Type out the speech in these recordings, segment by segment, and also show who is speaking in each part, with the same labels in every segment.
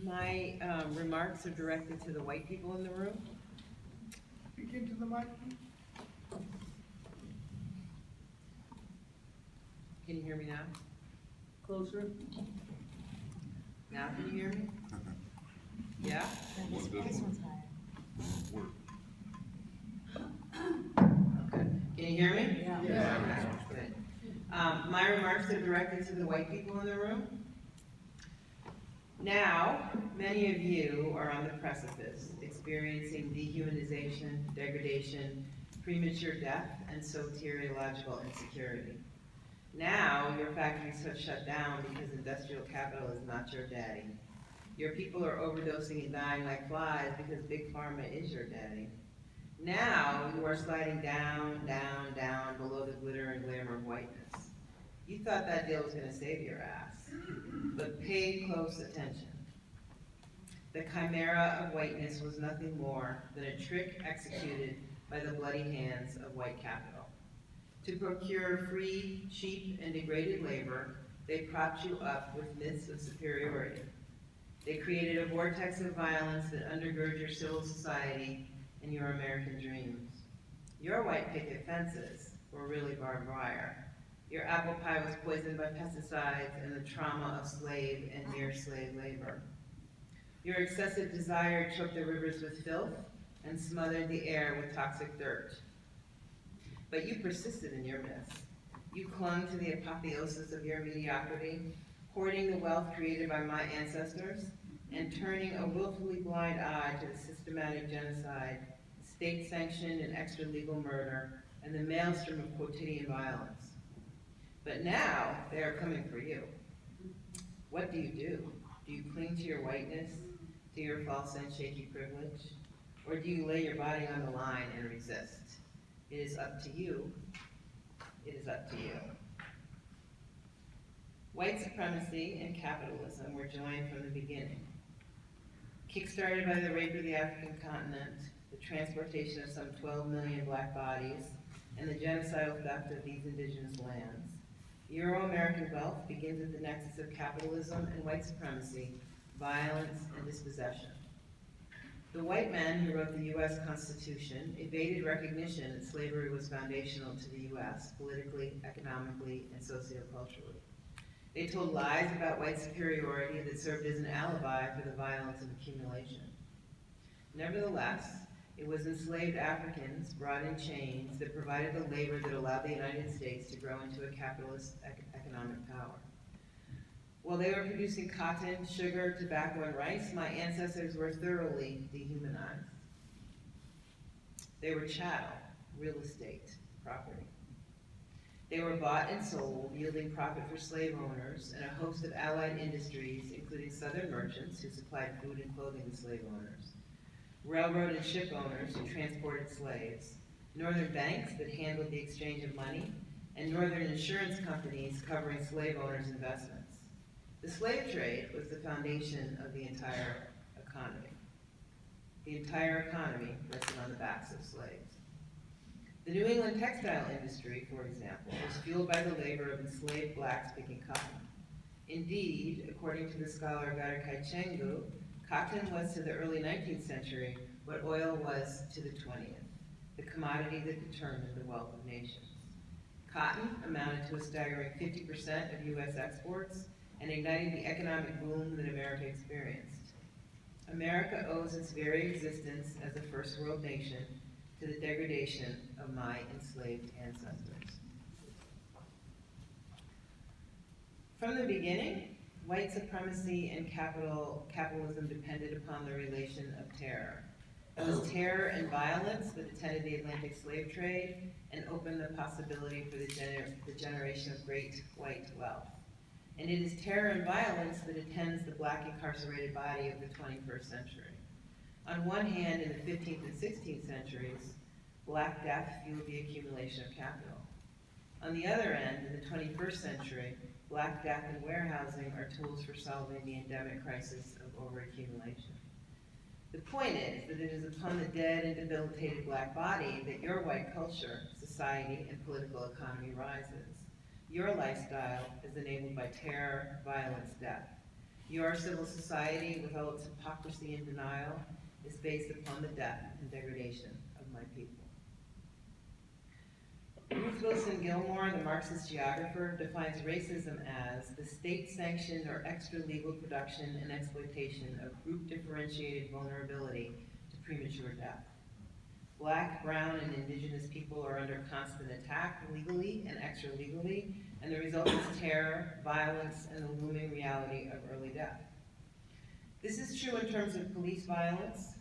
Speaker 1: My remarks are directed to the white people in the room.
Speaker 2: Speak into the mic.
Speaker 1: Can you hear me now?
Speaker 2: Closer.
Speaker 1: Now can you hear me? Yeah?
Speaker 3: This one's higher.
Speaker 1: Okay. Can you hear me?
Speaker 3: Yeah.
Speaker 2: Yeah.
Speaker 1: Okay, good. My remarks are directed to the white people in the room. Now, many of you are on the precipice, experiencing dehumanization, degradation, premature death, and soteriological insecurity. Now, your factories have shut down because industrial capital is not your daddy. Your people are overdosing and dying like flies because big pharma is your daddy. Now, you are sliding down, down, down below the glitter and glamour of whiteness. You thought that deal was going to save your ass, but pay close attention. The chimera of whiteness was nothing more than a trick executed by the bloody hands of white capital. To procure free, cheap, and degraded labor, they propped you up with myths of superiority. They created a vortex of violence that undergirds your civil society and your American dreams. Your white picket fences were really barbed wire. Your apple pie was poisoned by pesticides and the trauma of slave and near slave labor. Your excessive desire choked the rivers with filth and smothered the air with toxic dirt. But you persisted in your myths. You clung to the apotheosis of your mediocrity, hoarding the wealth created by my ancestors, and turning a willfully blind eye to the systematic genocide, state-sanctioned and extra-legal murder, and the maelstrom of quotidian violence. But now, they are coming for you. What do? Do you cling to your whiteness, to your false and shaky privilege? Or do you lay your body on the line and resist? It is up to you. It is up to you. White supremacy and capitalism were joined from the beginning. Kickstarted by the rape of the African continent, the transportation of some 12 million black bodies, and the genocidal theft of these indigenous lands, Euro-American wealth begins at the nexus of capitalism and white supremacy, violence, and dispossession. The white man who wrote the U.S. Constitution evaded recognition that slavery was foundational to the U.S. politically, economically, and socioculturally. They told lies about white superiority that served as an alibi for the violence of accumulation. Nevertheless, it was enslaved Africans brought in chains that provided the labor that allowed the United States to grow into a capitalist economic power. While they were producing cotton, sugar, tobacco, and rice, my ancestors were thoroughly dehumanized. They were chattel, real estate, property. They were bought and sold, yielding profit for slave owners and a host of allied industries, including southern merchants who supplied food and clothing to slave owners, railroad and ship owners who transported slaves, northern banks that handled the exchange of money, and northern insurance companies covering slave owners' investments. The slave trade was the foundation of the entire economy. The entire economy rested on the backs of slaves. The New England textile industry, for example, was fueled by the labor of enslaved blacks picking cotton. Indeed, according to the scholar Garakai Chengu, cotton was to the early 19th century what oil was to the 20th, the commodity that determined the wealth of nations. Cotton amounted to a staggering 50% of U.S. exports and ignited the economic boom that America experienced. America owes its very existence as a first world nation to the degradation of my enslaved ancestors. From the beginning, white supremacy and capitalism depended upon the relation of terror. It was terror and violence that attended the Atlantic slave trade and opened the possibility for the generation of great white wealth. And it is terror and violence that attends the black incarcerated body of the 21st century. On one hand, in the 15th and 16th centuries, Black Death fueled the accumulation of capital. On the other end, in the 21st century, Black Death and warehousing are tools for solving the endemic crisis of overaccumulation. The point is that it is upon the dead and debilitated black body that your white culture, society, and political economy rises. Your lifestyle is enabled by terror, violence, death. Your civil society, with all its hypocrisy and denial, is based upon the death and degradation of my people. Ruth Wilson Gilmore, the Marxist geographer, defines racism as the state-sanctioned or extra-legal production and exploitation of group-differentiated vulnerability to premature death. Black, brown, and indigenous people are under constant attack legally and extra-legally, and the result is terror, violence, and the looming reality of early death. This is true in terms of police violence,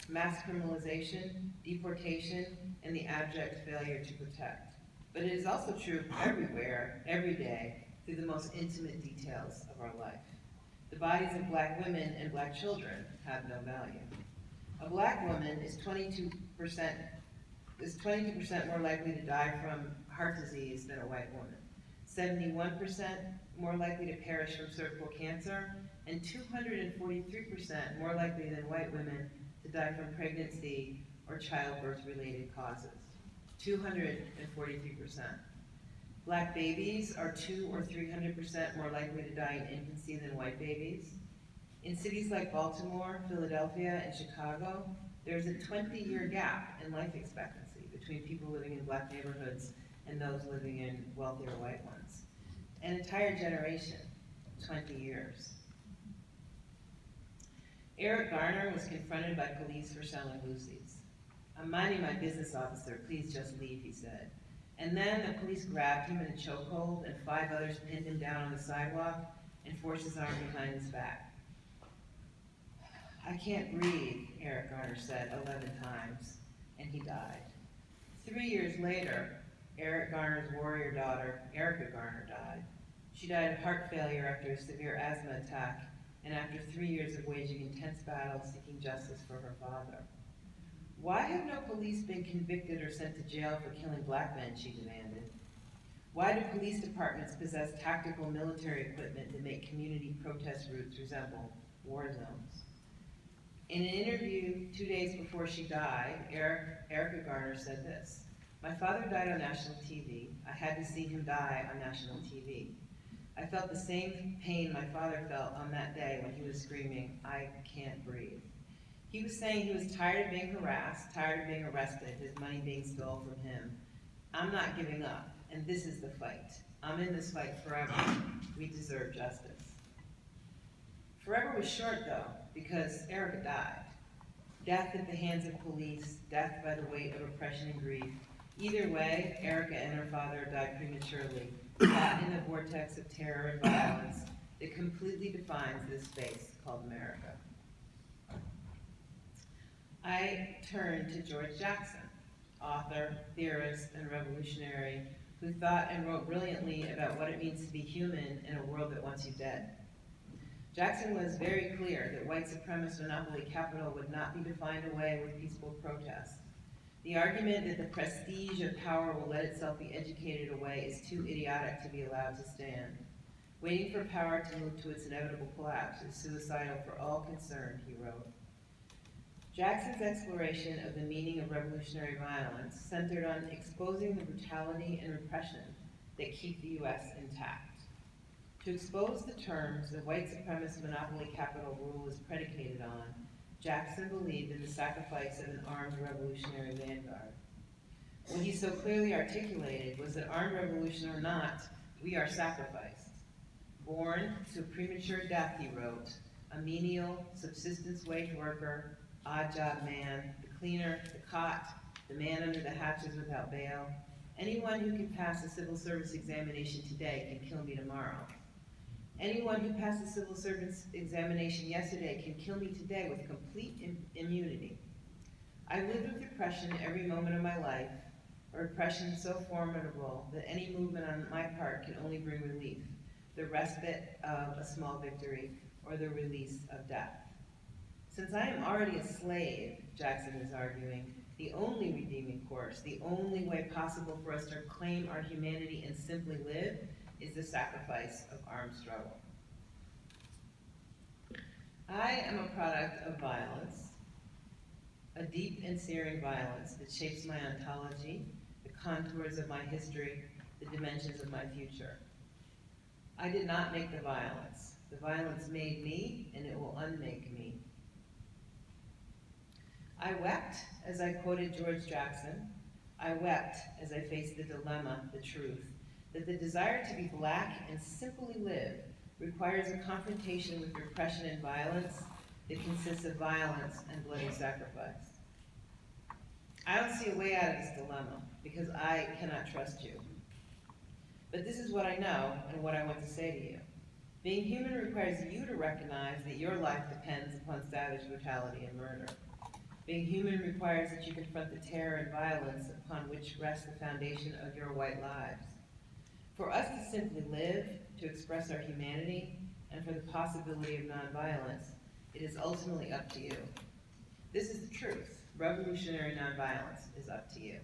Speaker 1: mass criminalization, deportation, and the abject failure to protect. But it is also true everywhere, every day, through the most intimate details of our life. The bodies of Black women and Black children have no value. A Black woman is 22% more likely to die from heart disease than a white woman, 71% more likely to perish from cervical cancer, and 243% more likely than white women to die from pregnancy or childbirth-related causes. 243%. Black babies are 200 or 300% more likely to die in infancy than white babies. In cities like Baltimore, Philadelphia, and Chicago, there's a 20-year gap in life expectancy between people living in Black neighborhoods and those living in wealthier white ones. An entire generation, 20 years. Eric Garner was confronted by police for selling loosies. "I'm minding my business, officer, please just leave," he said. And then the police grabbed him in a chokehold and 5 others pinned him down on the sidewalk and forced his arm behind his back. "I can't breathe," Eric Garner said 11 times, and he died. 3 years later, Eric Garner's warrior daughter, Erica Garner, died. She died of heart failure after a severe asthma attack and after 3 years of waging intense battles seeking justice for her father. "Why have no police been convicted or sent to jail for killing Black men?" she demanded. "Why do police departments possess tactical military equipment that make community protest routes resemble war zones?" In an interview 2 days before she died, Erica Garner said this: "My father died on national TV. I had to see him die on national TV. I felt the same pain my father felt on that day when he was screaming, 'I can't breathe.' He was saying he was tired of being harassed, tired of being arrested, his money being stolen from him. I'm not giving up, and this is the fight. I'm in this fight forever. We deserve justice." Forever was short, though, because Erica died. Death at the hands of police, death by the weight of oppression and grief. Either way, Erica and her father died prematurely, caught in the vortex of terror and violence that completely defines this space called America. I turn to George Jackson, author, theorist, and revolutionary, who thought and wrote brilliantly about what it means to be human in a world that wants you dead. Jackson was very clear that white supremacist monopoly capital would not be defined away with peaceful protest. The argument that the prestige of power will let itself be educated away is too idiotic to be allowed to stand. Waiting for power to move to its inevitable collapse is suicidal for all concerned, he wrote. Jackson's exploration of the meaning of revolutionary violence centered on exposing the brutality and repression that keep the U.S. intact. To expose the terms that white supremacist monopoly capital rule is predicated on, Jackson believed in the sacrifice of an armed revolutionary vanguard. What he so clearly articulated was that armed revolution or not, we are sacrificed. Born to premature death, he wrote, a menial, subsistence wage worker, odd job man, the cleaner, the cot, the man under the hatches without bail, anyone who can pass a civil service examination today can kill me tomorrow. Anyone who passed the civil service examination yesterday can kill me today with complete immunity. I lived with repression every moment of my life, a repression so formidable that any movement on my part can only bring relief, the respite of a small victory, or the release of death. Since I am already a slave, Jackson is arguing, the only redeeming course, the only way possible for us to claim our humanity and simply live is the sacrifice of armed struggle. I am a product of violence, a deep and searing violence that shapes my ontology, the contours of my history, the dimensions of my future. I did not make the violence. The violence made me, and it will unmake me. I wept as I quoted George Jackson. I wept as I faced the dilemma, the truth, that the desire to be black and simply live requires a confrontation with repression and violence that consists of violence and bloody sacrifice. I don't see a way out of this dilemma because I cannot trust you. But this is what I know and what I want to say to you. Being human requires you to recognize that your life depends upon savage brutality and murder. Being human requires that you confront the terror and violence upon which rests the foundation of your white lives. For us to simply live, to express our humanity, and for the possibility of nonviolence, it is ultimately up to you. This is the truth. Revolutionary nonviolence is up to you.